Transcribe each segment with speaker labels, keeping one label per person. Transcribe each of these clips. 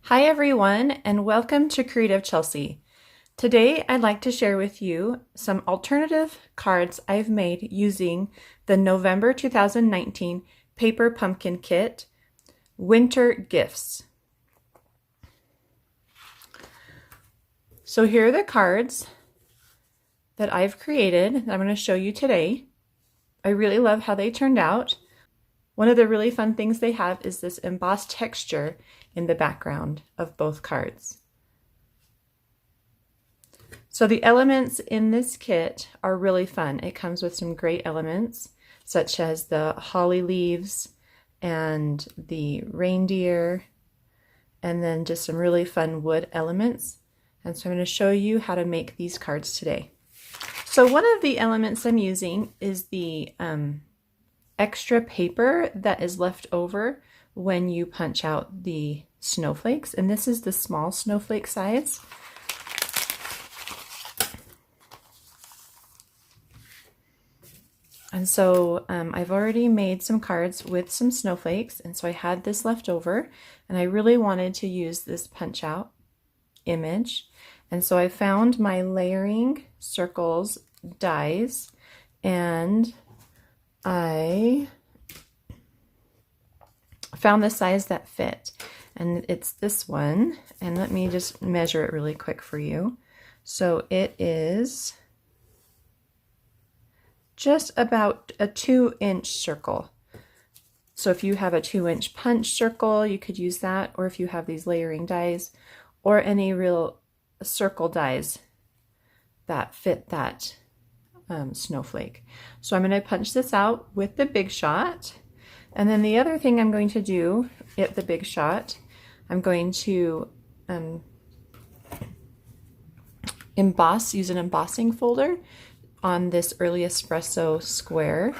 Speaker 1: Hi everyone, and welcome to CreativeChelsey. Today I'd like to share with you some alternative cards I've made using the November 2019 Paper Pumpkin Kit Winter Gifts. So here are the cards that I've created that I'm going to show you today. I really love how they turned out. One of the really fun things they have is this embossed texture in the background of both cards. So the elements in this kit are really fun. It comes with some great elements such as the holly leaves and the reindeer, and then just some really fun wood elements. And so I'm going to show you how to make these cards today. So one of the elements I'm using is the extra paper that is left over when you punch out the snowflakes, and this is the small snowflake size. And so I've already made some cards with some snowflakes, and so I had this left over, and I really wanted to use this punch out image, and so I found my layering circles dies, and I found the size that fit, and it's this one, and let me just measure it really quick for you. So it is just about a 2-inch circle. So if you have a 2-inch punch circle, you could use that, or if you have these layering dies or any real circle dies that fit that snowflake. So I'm going to punch this out with the Big Shot, and then the other thing I'm going to do at the Big Shot, I'm going to use an embossing folder on this early espresso square,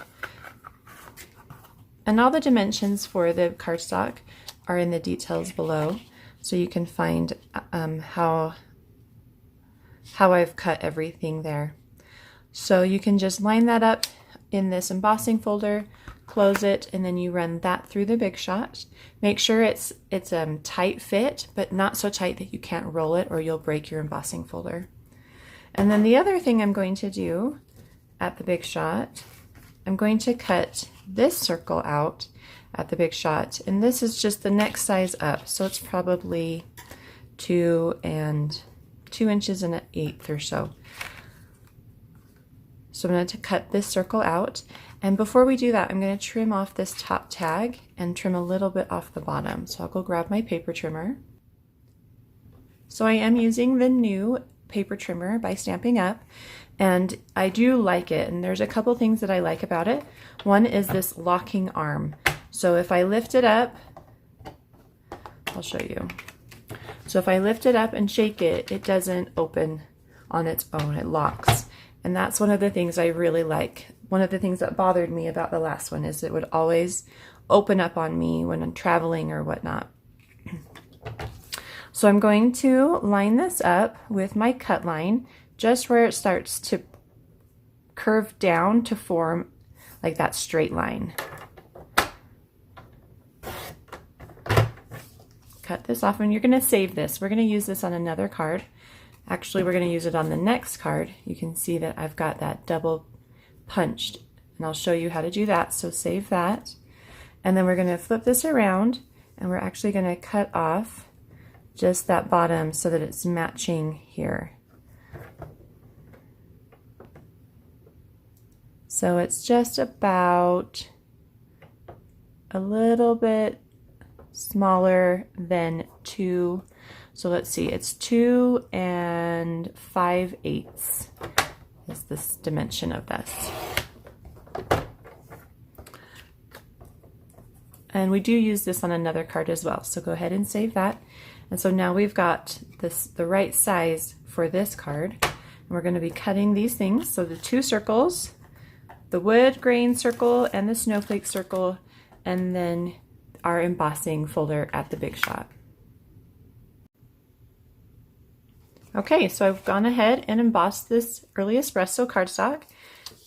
Speaker 1: and all the dimensions for the cardstock are in the details below, so you can find how I've cut everything there. So you can just line that up in this embossing folder, close it, and then you run that through the Big Shot. Make sure it's tight fit, but not so tight that you can't roll it or you'll break your embossing folder. And then the other thing I'm going to do at the Big Shot, I'm going to cut this circle out at the Big Shot, and this is just the next size up, so it's probably 2 inches and 1/8 or so. So I'm going to cut this circle out, and before we do that, I'm going to trim off this top tag and trim a little bit off the bottom. So I'll go grab my paper trimmer. So I am using the new paper trimmer by Stampin' Up, and I do like it, and there's a couple things that I like about it. One is this locking arm. So if I lift it up, I'll show you. So if I lift it up and shake it, it doesn't open on its own, it locks. And that's one of the things I really like. One of the things that bothered me about the last one is it would always open up on me when I'm traveling or whatnot. So I'm going to line this up with my cut line just where it starts to curve down to form like that straight line. Cut this off, and you're going to save this. We're going to use this on another card. Actually, we're going to use it on the next card. You can see that I've got that double punched, and I'll show you how to do that, so save that. And then we're going to flip this around, and we're actually going to cut off just that bottom so that it's matching here. So it's just about a little bit smaller than 2. So let's see, it's 2 5/8 is this dimension of this. And we do use this on another card as well, so go ahead and save that. And so now we've got the right size for this card, and we're going to be cutting these things. So the 2 circles, the wood grain circle and the snowflake circle, and then our embossing folder at the Big Shot. Okay, so I've gone ahead and embossed this early espresso cardstock,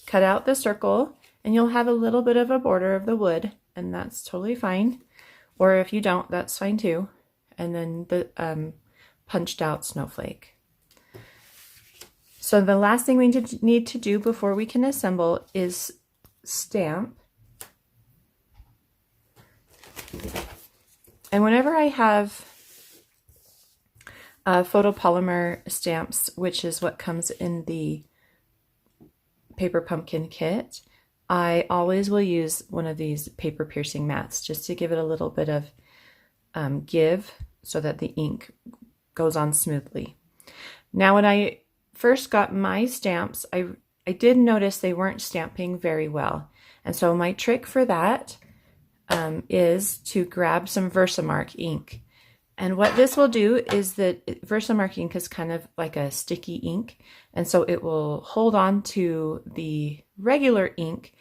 Speaker 1: cut out the circle, and you'll have a little bit of a border of the wood, and that's totally fine. Or if you don't, that's fine too. and then the punched out snowflake. So the last thing we need to do before we can assemble is stamp. And whenever I have photopolymer stamps, which is what comes in the paper pumpkin kit, I always will use one of these paper piercing mats just to give it a little bit of give so that the ink goes on smoothly. Now when I first got my stamps, I did notice they weren't stamping very well. And so my trick for that is to grab some Versamark ink. And what this will do is that Versamark ink is kind of like a sticky ink, and so it will hold on to the regular ink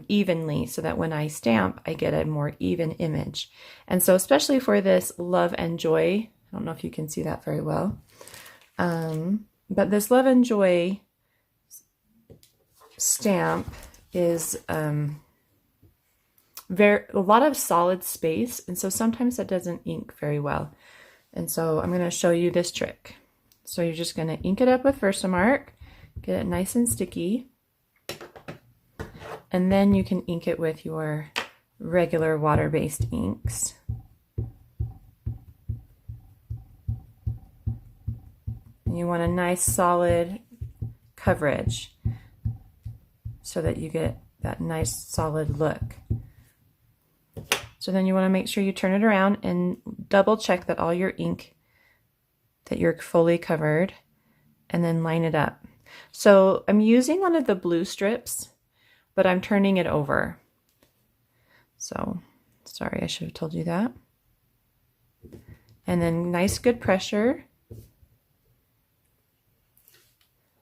Speaker 1: evenly so that when I stamp, I get a more even image. And so especially for this Love and Joy, I don't know if you can see that very well, but this Love and Joy stamp is a lot of solid space, and so sometimes that doesn't ink very well. And so I'm going to show you this trick. So you're just going to ink it up with Versamark, get it nice and sticky, and then you can ink it with your regular water-based inks. And you want a nice solid coverage so that you get that nice solid look. So then you want to make sure you turn it around and double check that all your ink, that you're fully covered, and then line it up. So I'm using one of the blue strips, but I'm turning it over. So sorry, I should have told you that. And then nice good pressure.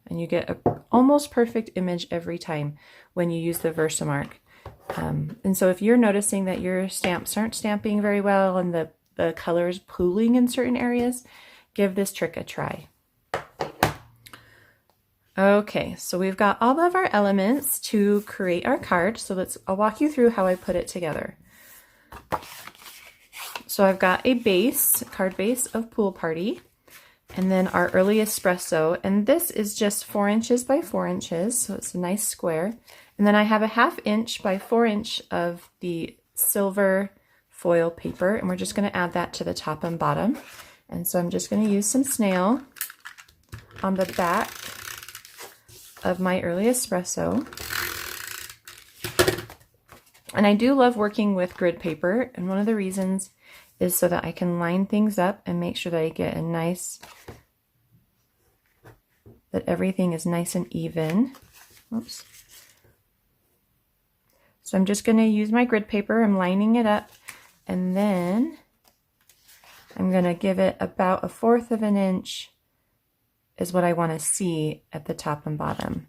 Speaker 1: And you get an almost perfect image every time when you use the Versamark. And so if you're noticing that your stamps aren't stamping very well and the color is pooling in certain areas, give this trick a try. Okay, so we've got all of our elements to create our card. So I'll walk you through how I put it together. So I've got a base, card base of Pool Party, and then our early espresso. And this is just 4 inches by 4 inches. So it's a nice square. And then I have a 1/2 inch by 4 inch of the silver foil paper, and we're just going to add that to the top and bottom. And so I'm just going to use some snail on the back of my early espresso. And I do love working with grid paper, and one of the reasons is so that I can line things up and make sure that I get that everything is nice and even. Oops. So I'm just going to use my grid paper, I'm lining it up, and then I'm going to give it about 1/4 of an inch is what I want to see at the top and bottom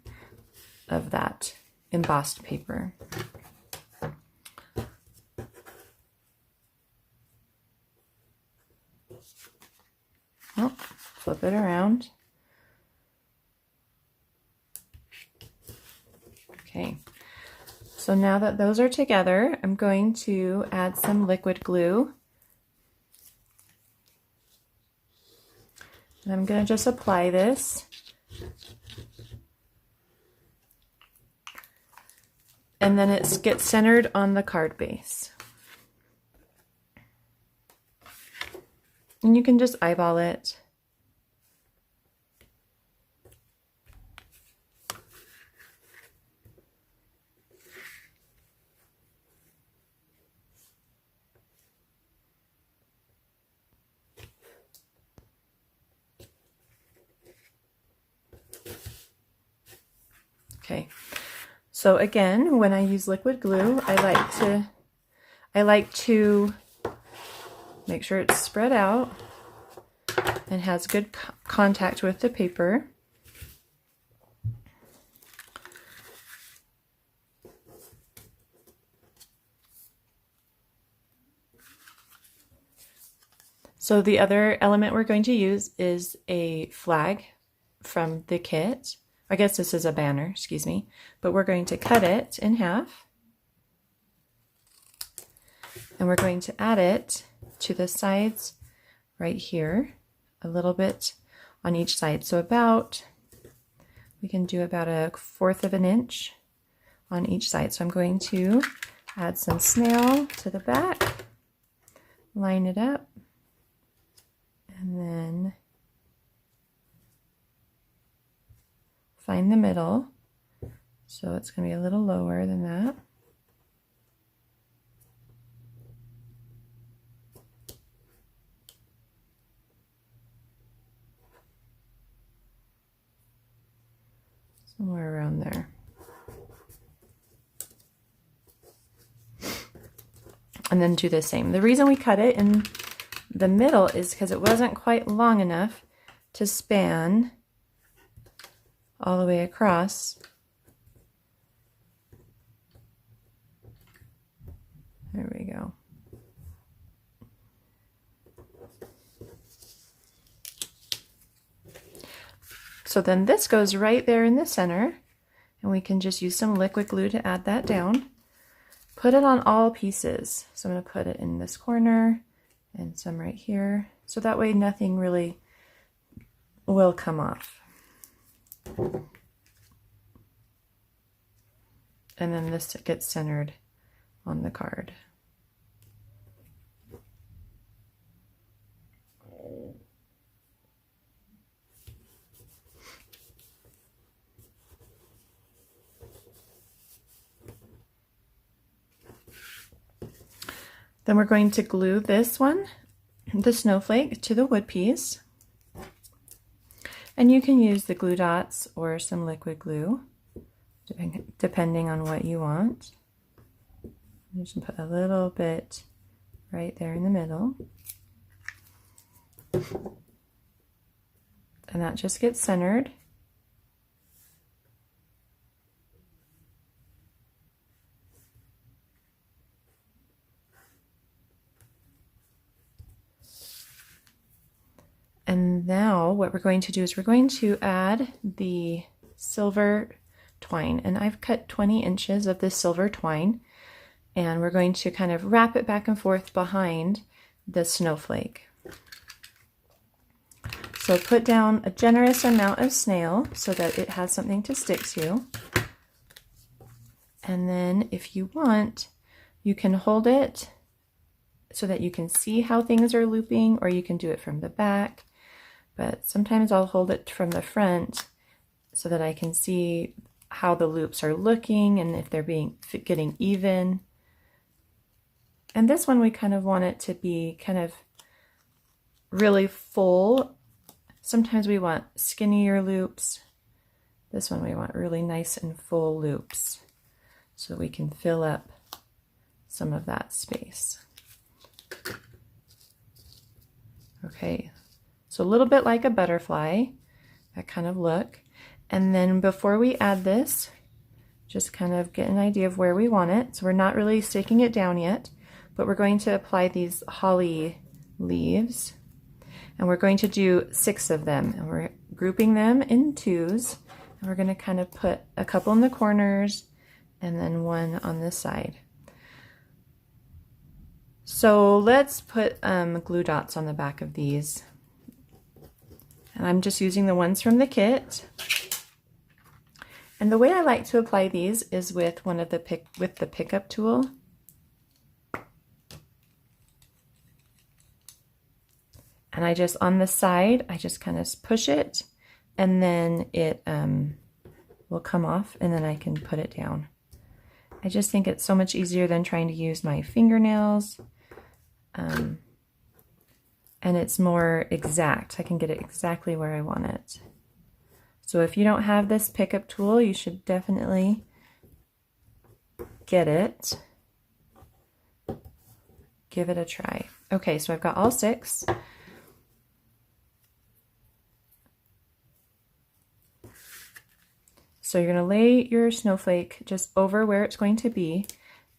Speaker 1: of that embossed paper. Oh, flip it around. Okay. So now that those are together, I'm going to add some liquid glue. And I'm going to just apply this. And then it gets centered on the card base. And you can just eyeball it. Okay, so again, when I use liquid glue, I like to make sure it's spread out and has good contact with the paper. So the other element we're going to use is a flag from the kit. I guess this is a banner, excuse me, but we're going to cut it in half, and we're going to add it to the sides right here, a little bit on each side. So we can do about 1/4 of an inch on each side. So I'm going to add some snail to the back, line it up, and then find the middle. So it's going to be a little lower than that. Somewhere around there. And then do the same. The reason we cut it in the middle is because it wasn't quite long enough to span all the way across. There we go. So then this goes right there in the center, and we can just use some liquid glue to add that down. Put it on all pieces. So I'm going to put it in this corner and some right here. So that way nothing really will come off. And then this gets centered on the card. Then we're going to glue this one, the snowflake, to the wood piece. And you can use the glue dots or some liquid glue, depending on what you want. I'm just going to put a little bit right there in the middle. And that just gets centered. And now what we're going to do is we're going to add the silver twine. And I've cut 20 inches of this silver twine. And we're going to kind of wrap it back and forth behind the snowflake. So put down a generous amount of snail so that it has something to stick to. And then if you want, you can hold it so that you can see how things are looping, or you can do it from the back. But sometimes I'll hold it from the front so that I can see how the loops are looking and if they're getting even. And this one we kind of want it to be kind of really full. Sometimes we want skinnier loops. This one we want really nice and full loops so we can fill up some of that space. Okay. So a little bit like a butterfly, that kind of look. And then before we add this, just kind of get an idea of where we want it. So we're not really sticking it down yet, but we're going to apply these holly leaves. And we're going to do 6 of them. And we're grouping them in 2s. And we're going to kind of put a couple in the corners and then one on this side. So let's put glue dots on the back of these. And I'm just using the ones from the kit. And the way I like to apply these is with the pickup tool. And I just, on the side, I just kind of push it, and then it will come off, and then I can put it down. I just think it's so much easier than trying to use my fingernails. And it's more exact. I can get it exactly where I want it. So if you don't have this pickup tool, you should definitely get it. Give it a try. Okay, so I've got all 6. So you're going to lay your snowflake just over where it's going to be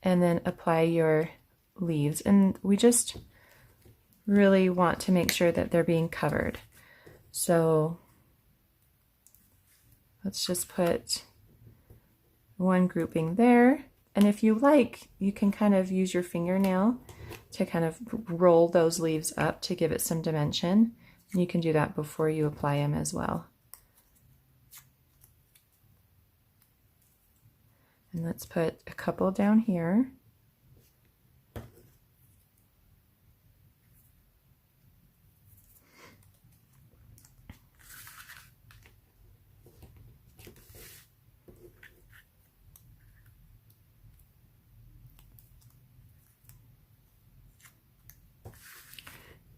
Speaker 1: and then apply your leaves. And we just really want to make sure that they're being covered. So let's just put one grouping there. And if you like, you can kind of use your fingernail to kind of roll those leaves up to give it some dimension. And you can do that before you apply them as well. And let's put a couple down here.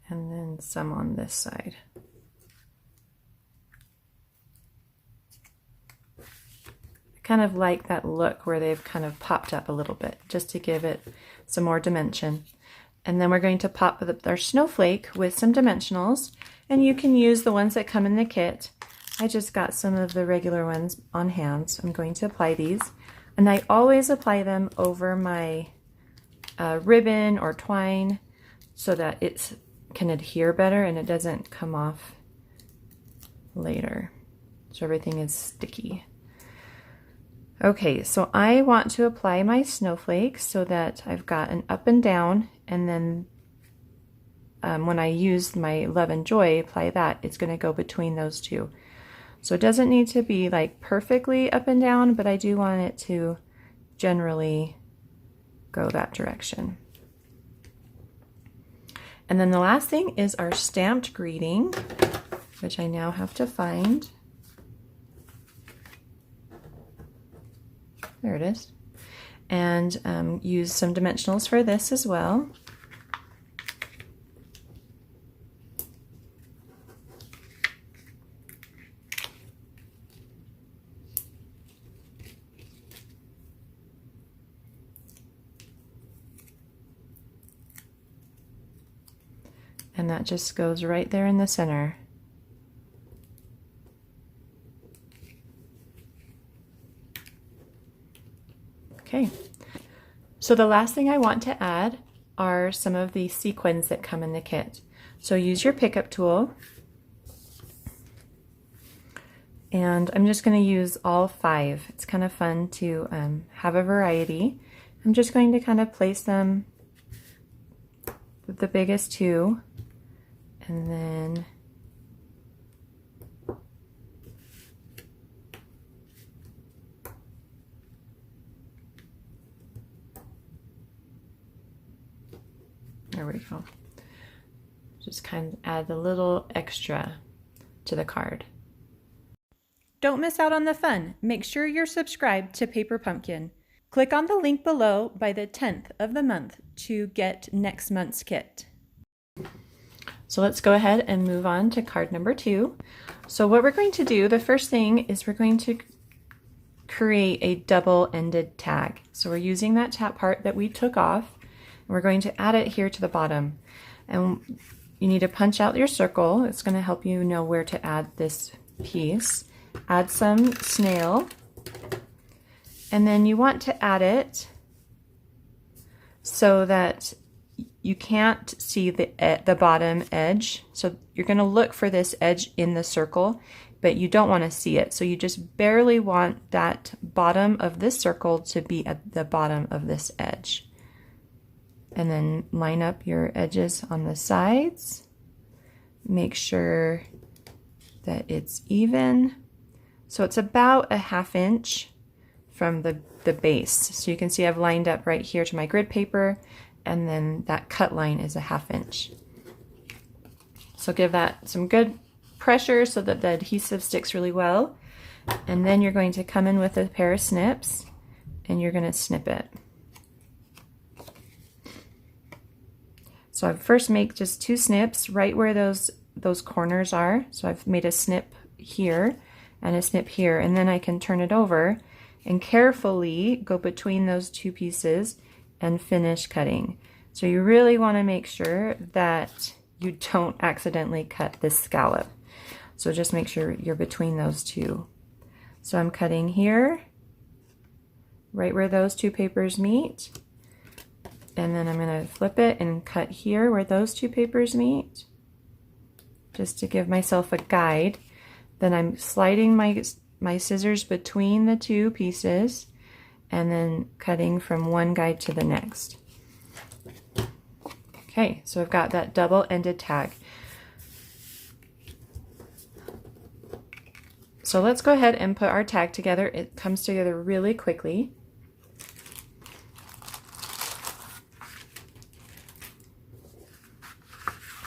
Speaker 1: And then some on this side. I kind of like that look where they've kind of popped up a little bit, just to give it some more dimension. And then we're going to pop our snowflake with some dimensionals, and you can use the ones that come in the kit. I just got some of the regular ones on hand, so I'm going to apply these. And I always apply them over my ribbon or twine so that it can adhere better and it doesn't come off later. So everything is sticky. Okay, so I want to apply my snowflakes so that I've got an up and down, and then when I use my Love and Joy, apply that, it's going to go between those two. So it doesn't need to be like perfectly up and down, but I do want it to generally go that direction. And then the last thing is our stamped greeting, which I now have to find. There it is. And use some dimensionals for this as well. And that just goes right there in the center. Okay, so the last thing I want to add are some of the sequins that come in the kit. So use your pickup tool, and I'm just going to use all 5. It's kind of fun to have a variety. I'm just going to kind of place them with the biggest 2, and then there we go. Just kind of add a little extra to the card. Don't miss out on the fun. Make sure you're subscribed to Paper Pumpkin. Click on the link below by the 10th of the month to get next month's kit. So let's go ahead and move on to card number 2. So what we're going to do, the first thing is we're going to create a double-ended tag. So we're using that top part that we took off, and we're going to add it here to the bottom. And you need to punch out your circle. It's going to help you know where to add this piece. Add some snail, and then you want to add it so that you can't see the bottom edge. So you're going to look for this edge in the circle, but you don't want to see it. So you just barely want that bottom of this circle to be at the bottom of this edge. And then line up your edges on the sides. Make sure that it's even. So it's about a 1/2 inch from the base. So you can see I've lined up right here to my grid paper, and then that cut line is a 1/2 inch. So give that some good pressure so that the adhesive sticks really well. And then you're going to come in with a pair of snips, and you're going to snip it. So I first make just 2 snips right where those corners are. So I've made a snip here and a snip here, and then I can turn it over and carefully go between those 2 pieces and finish cutting. So you really want to make sure that you don't accidentally cut this scallop. So just make sure you're between those 2. So I'm cutting here, right where those 2 papers meet, and then I'm going to flip it and cut here where those 2 papers meet, just to give myself a guide. Then I'm sliding my scissors between the 2 pieces and then cutting from one guide to the next. Okay, so I've got that double-ended tag. So let's go ahead and put our tag together. It comes together really quickly.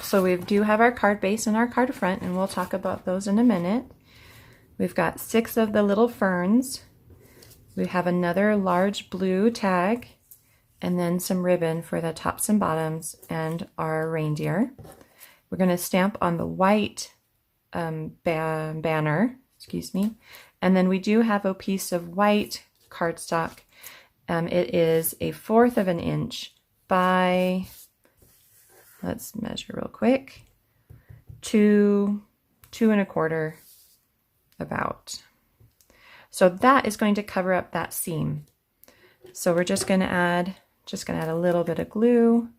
Speaker 1: So we do have our card base and our card front, and we'll talk about those in a minute. We've got 6 of the little ferns. We have another large blue tag, and then some ribbon for the tops and bottoms and our reindeer. We're going to stamp on the white banner, excuse me, and then we do have a piece of white cardstock. It is a 1/4 of an inch by, let's measure real quick, 2 1/4 about. So that is going to cover up that seam. So we're just going to add a little bit of glue.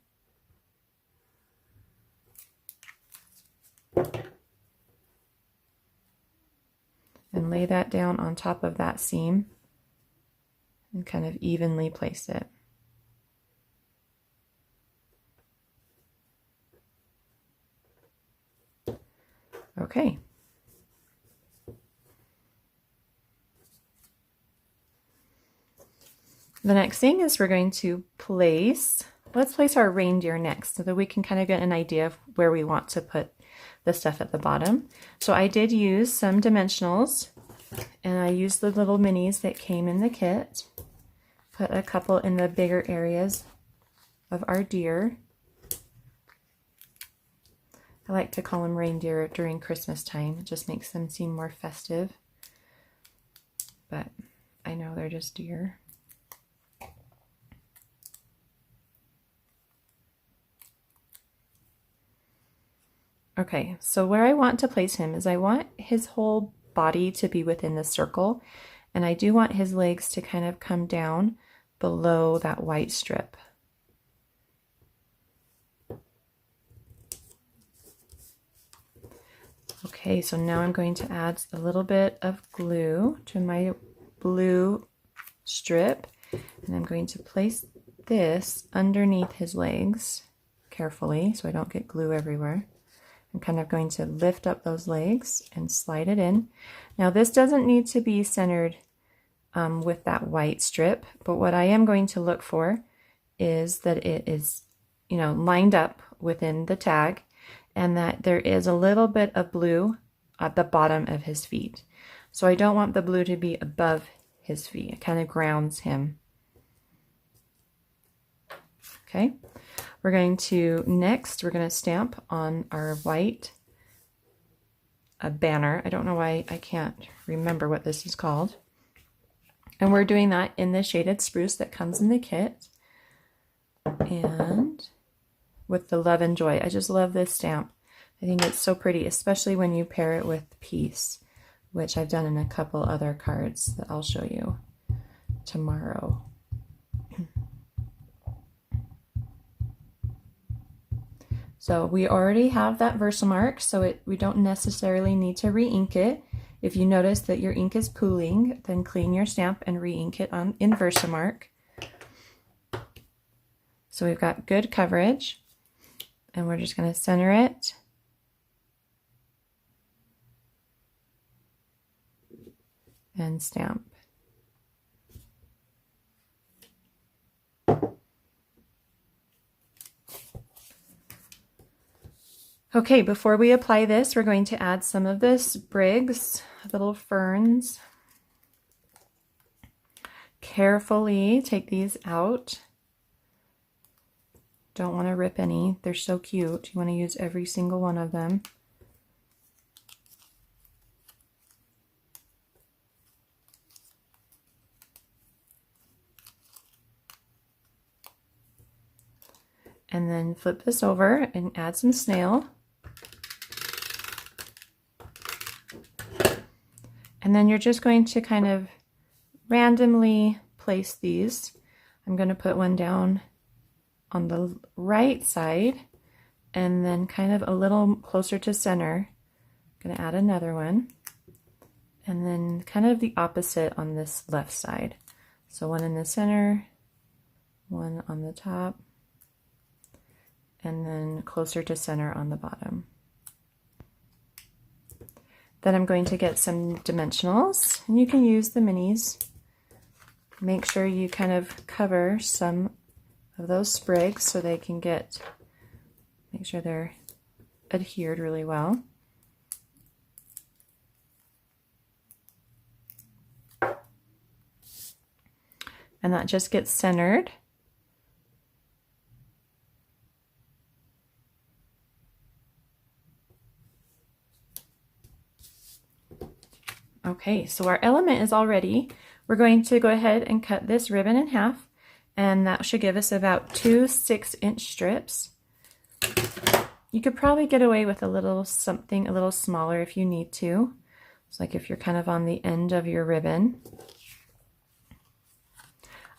Speaker 1: And lay that down on top of that seam and kind of evenly place it. Okay. The next thing is we're going to let's place our reindeer next so that we can kind of get an idea of where we want to put the stuff at the bottom. So I did use some dimensionals, and I used the little minis that came in the kit. Put a couple in the bigger areas of our deer. I like to call them reindeer during Christmas time. It just makes them seem more festive. But I know they're just deer. Okay, so where I want to place him is I want his whole body to be within the circle, and I do want his legs to kind of come down below that white strip. Okay, so now I'm going to add a little bit of glue to my blue strip, and I'm going to place this underneath his legs carefully so I don't get glue everywhere. I'm kind of going to lift up those legs and slide it in. Now this doesn't need to be centered with that white strip, but what I am going to look for is that it is, lined up within the tag, and that there is a little bit of blue at the bottom of his feet. So I don't want the blue to be above his feet. It kind of grounds him. Okay. We're going to stamp on our white banner. I don't know why I can't remember what this is called. And we're doing that in the shaded spruce that comes in the kit. And with the Love and Joy. I just love this stamp. I think it's so pretty, especially when you pair it with peace, which I've done in a couple other cards that I'll show you tomorrow. So we already have that Versamark, so we don't necessarily need to re-ink it. If you notice that your ink is pooling, then clean your stamp and re-ink it in Versamark. So we've got good coverage, and we're just going to center it. And stamp. Okay, before we apply this, we're going to add some of the sprigs, little ferns. Carefully take these out. Don't want to rip any. They're so cute. You want to use every single one of them. And then flip this over and add some snail. And then you're just going to kind of randomly place these. I'm going to put one down on the right side and then kind of a little closer to center. I'm going to add another one. And then kind of the opposite on this left side. So one in the center, one on the top, and then closer to center on the bottom. Then I'm going to get some dimensionals, and you can use the minis. Make sure you kind of cover some of those sprigs so they can make sure they're adhered really well. And that just gets centered. Okay, so our element is all ready. We're going to go ahead and cut this ribbon in half, and that should give us about 2 6-inch strips. You could probably get away with a little something a little smaller if you need to. It's like if you're kind of on the end of your ribbon.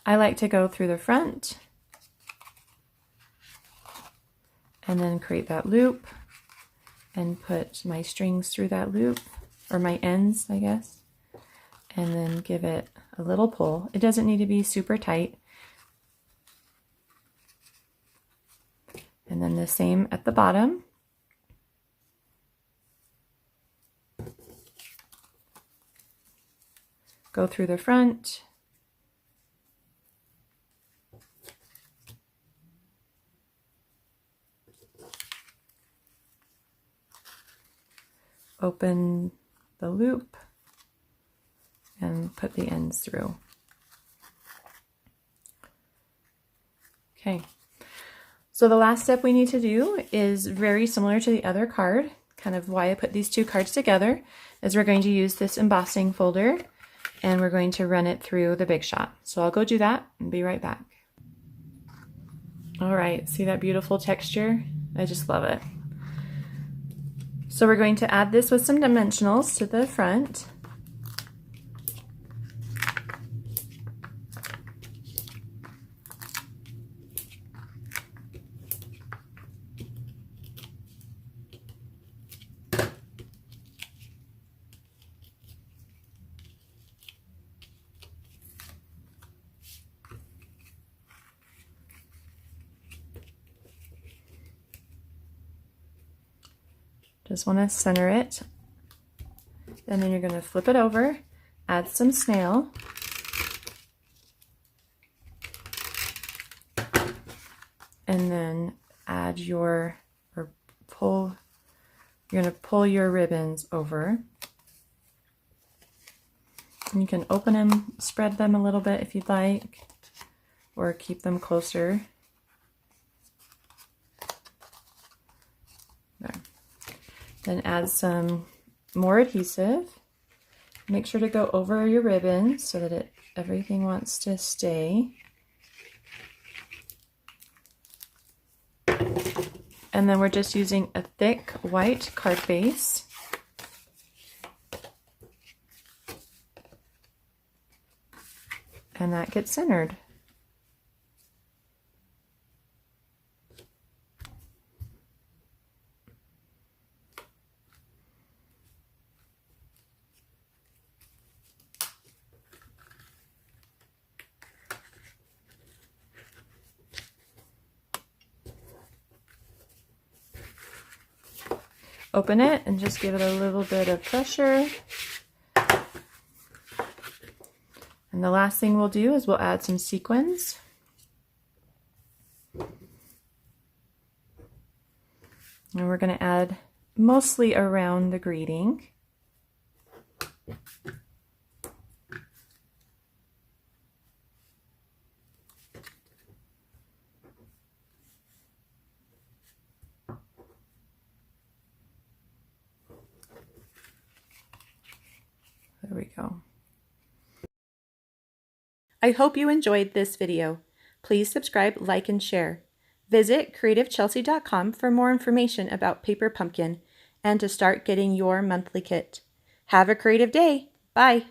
Speaker 1: I like to go through the front and then create that loop and put my strings through that loop, or my ends, I guess, and then give it a little pull. It doesn't need to be super tight. And then the same at the bottom. Go through the front. Open the loop and put the ends through. Okay, so the last step we need to do is very similar to the other card. Kind of why I put these two cards together is we're going to use this embossing folder and we're going to run it through the Big Shot. So I'll go do that and be right back. All right, see that beautiful texture? I just love it. So we're going to add this with some dimensionals to the front. Just want to center it, and then you're going to flip it over, add some snail, and then add you're going to pull your ribbons over. And you can open them, spread them a little bit if you'd like, or keep them closer. There. Then add some more adhesive. Make sure to go over your ribbon so that everything wants to stay. And then we're just using a thick white card base. And that gets centered. Open it and just give it a little bit of pressure. And the last thing we'll do is we'll add some sequins. And we're going to add mostly around the greeting. There we go. I hope you enjoyed this video. Please subscribe, like, and share. Visit CreativeChelsey.com for more information about Paper Pumpkin and to start getting your monthly kit. Have a creative day. Bye.